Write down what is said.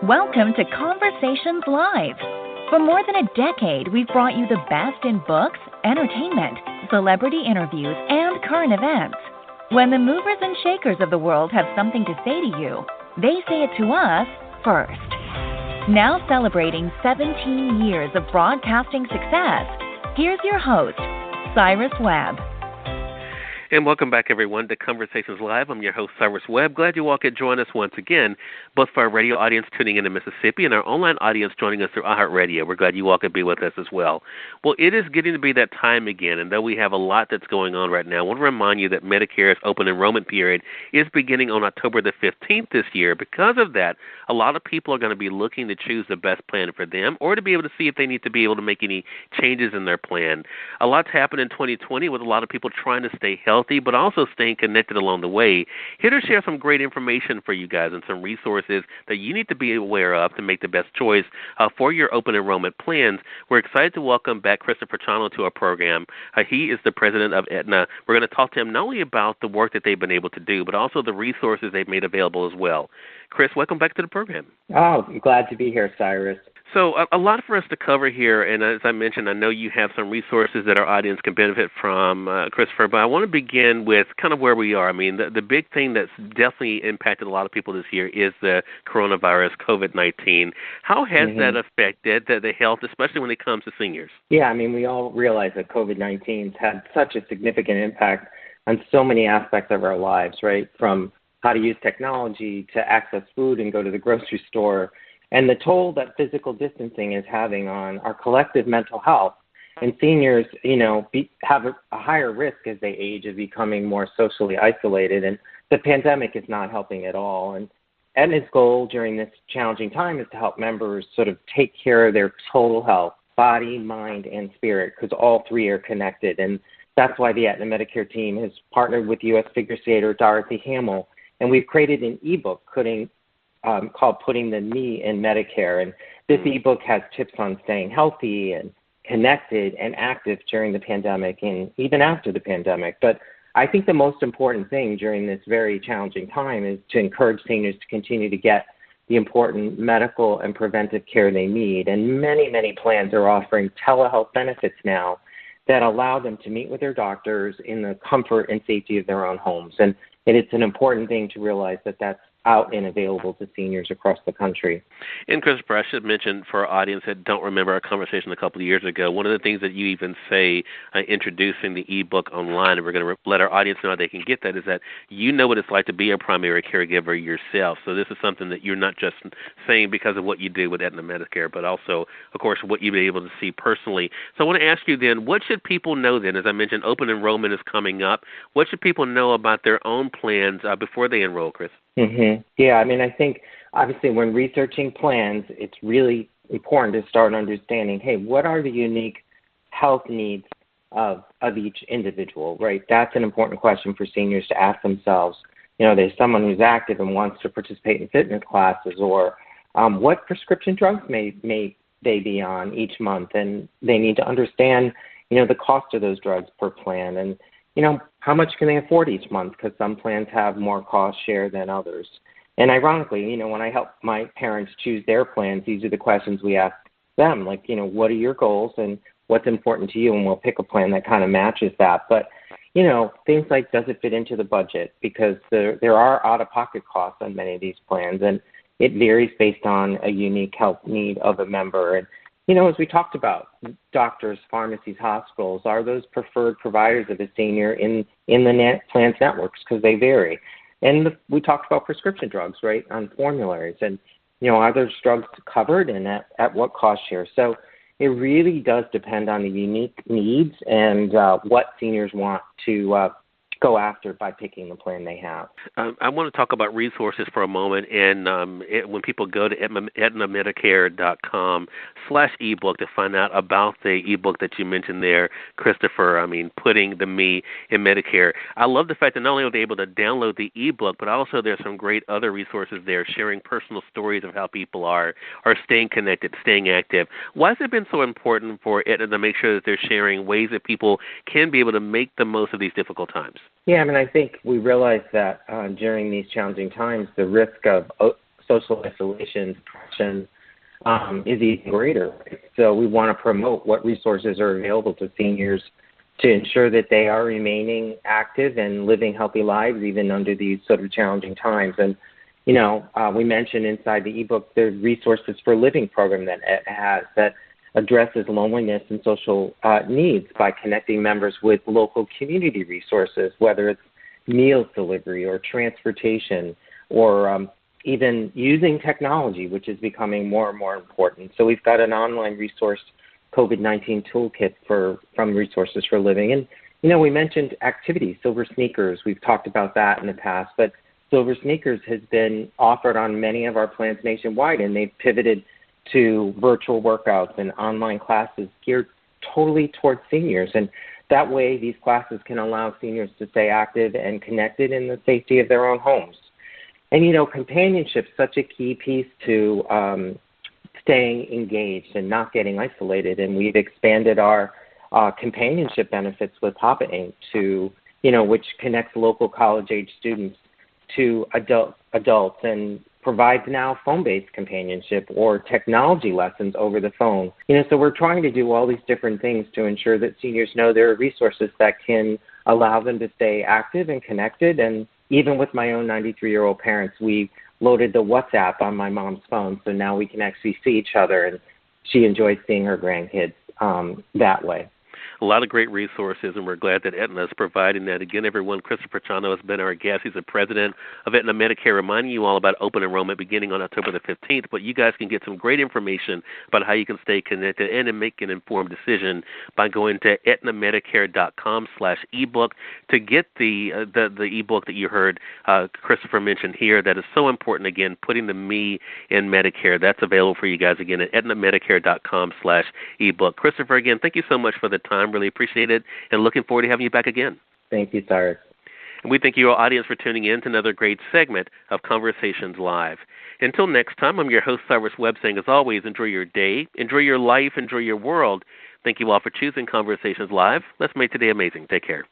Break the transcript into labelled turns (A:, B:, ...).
A: Welcome to Conversations Live. For more than a decade, we've brought you the best in books, entertainment, celebrity interviews, and current events. When the movers and shakers of the world have something to say to you, they say it to us first. Now celebrating 17 years of broadcasting success, here's your host, Cyrus Webb.
B: And welcome back, everyone, to Conversations Live. I'm your host, Cyrus Webb. Glad you all could join us once again, both for our radio audience tuning in Mississippi and our online audience joining us through iHeartRadio. We're glad you all could be with us as well. Well, it is getting to be that time again, and though we have a lot that's going on right now, I want to remind you that Medicare's open enrollment period is beginning on October the 15th this year. Because of that, a lot of people are going to be looking to choose the best plan for them or to be able to see if they need to be able to make any changes in their plan. A lot's happened in 2020 with a lot of people trying to stay healthy, but also staying connected along the way. Here to share some great information for you guys and some resources that you need to be aware of to make the best choice for your open enrollment plans. We're excited to welcome back Christopher Ciano to our program. He is the president of Aetna. We're going to talk to him not only about the work that they've been able to do, but also the resources they've made available as well. Chris, welcome back to the program.
C: Oh, I'm glad to be here, Cyrus.
B: So a lot for us to cover here, and as I mentioned, I know you have some resources that our audience can benefit from, Christopher, but I want to begin with kind of where we are. I mean, the big thing that's definitely impacted a lot of people this year is the coronavirus, COVID-19. How has that affected the health, especially when it comes to seniors?
C: Yeah, I mean, we all realize that COVID-19's had such a significant impact on so many aspects of our lives, right? From how to use technology to access food and go to the grocery store, and the toll that physical distancing is having on our collective mental health. And seniors, have a higher risk as they age of becoming more socially isolated, and the pandemic is not helping at all. And Aetna's goal during this challenging time is to help members sort of take care of their total health, body, mind, and spirit, because all three are connected. And that's why the Aetna Medicare team has partnered with U.S. figure skater Dorothy Hamill, and we've created an ebook called Putting the Me in Medicare. And this ebook has tips on staying healthy and connected and active during the pandemic and even after the pandemic. But I think the most important thing during this very challenging time is to encourage seniors to continue to get the important medical and preventive care they need. And many, many plans are offering telehealth benefits now that allow them to meet with their doctors in the comfort and safety of their own homes. And it's an important thing to realize that that's out and available to seniors across the country.
B: And Christopher, I should mention for our audience that don't remember our conversation a couple of years ago, one of the things that you even say introducing the ebook online, and we're going to let our audience know how they can get that, is that you know what it's like to be a primary caregiver yourself. So this is something that you're not just saying because of what you do with Aetna Medicare, but also, of course, what you've been able to see personally. So I want to ask you then, what should people know then? As I mentioned, open enrollment is coming up. What should people know about their own plans before they enroll, Chris?
C: Yeah, I mean, I think obviously when researching plans, it's really important to start understanding, hey, what are the unique health needs of each individual, right? That's an important question for seniors to ask themselves. There's someone who's active and wants to participate in fitness classes, or what prescription drugs may they be on each month, and they need to understand, the cost of those drugs per plan, and how much can they afford each month? Because some plans have more cost share than others. And ironically, when I help my parents choose their plans, these are the questions we ask them, like, what are your goals and what's important to you? And we'll pick a plan that kind of matches that. But, things like, does it fit into the budget? Because there are out-of-pocket costs on many of these plans, and it varies based on a unique health need of a member. And as we talked about, doctors, pharmacies, hospitals, are those preferred providers of a senior in the plans networks, because they vary. And we talked about prescription drugs, right, on formularies. And, are those drugs covered and at what cost share? So it really does depend on the unique needs and what seniors want to go after by picking the plan they have.
B: I want to talk about resources for a moment, and when people go to aetnamedicare.com/ebook to find out about the ebook that you mentioned there, Christopher, Putting the Me in Medicare. I love the fact that not only are they able to download the ebook, but also there's some great other resources there sharing personal stories of how people are staying connected, staying active. Why has it been so important for Aetna to make sure that they're sharing ways that people can be able to make the most of these difficult times?
C: Yeah, I think we realize that during these challenging times, the risk of social isolation, depression, is even greater. So we want to promote what resources are available to seniors to ensure that they are remaining active and living healthy lives even under these sort of challenging times. And, we mentioned inside the ebook the Resources for Living program that it has that addresses loneliness and social needs by connecting members with local community resources, whether it's meals delivery or transportation or even using technology, which is becoming more and more important. So we've got an online resource, COVID-19 toolkit from Resources for Living. And, we mentioned activities, Silver Sneakers. We've talked about that in the past, but Silver Sneakers has been offered on many of our plans nationwide, and they've pivoted to virtual workouts and online classes geared totally towards seniors. And that way, these classes can allow seniors to stay active and connected in the safety of their own homes. And, companionship is such a key piece to staying engaged and not getting isolated. And we've expanded our companionship benefits with Papa Inc. to, which connects local college-age students to adults and provides now phone-based companionship or technology lessons over the phone. So we're trying to do all these different things to ensure that seniors know there are resources that can allow them to stay active and connected. And even with my own 93-year-old parents, we loaded the WhatsApp on my mom's phone, so now we can actually see each other, and she enjoys seeing her grandkids that way.
B: A lot of great resources, and we're glad that Aetna is providing that. Again, everyone, Christopher Ciano has been our guest. He's the president of Aetna Medicare, reminding you all about open enrollment beginning on October the 15th. But you guys can get some great information about how you can stay connected and make an informed decision by going to aetnamedicare.com/ebook to get the ebook that you heard Christopher mention here that is so important, again, putting the me in Medicare. That's available for you guys, again, at aetnamedicare.com/ebook. Christopher, again, thank you so much for the time. Really appreciate it, and looking forward to having you back again.
C: Thank you, Cyrus.
B: And we thank you, our audience, for tuning in to another great segment of Conversations Live. Until next time, I'm your host, Cyrus Webb, saying, as always, enjoy your day, enjoy your life, enjoy your world. Thank you all for choosing Conversations Live. Let's make today amazing. Take care.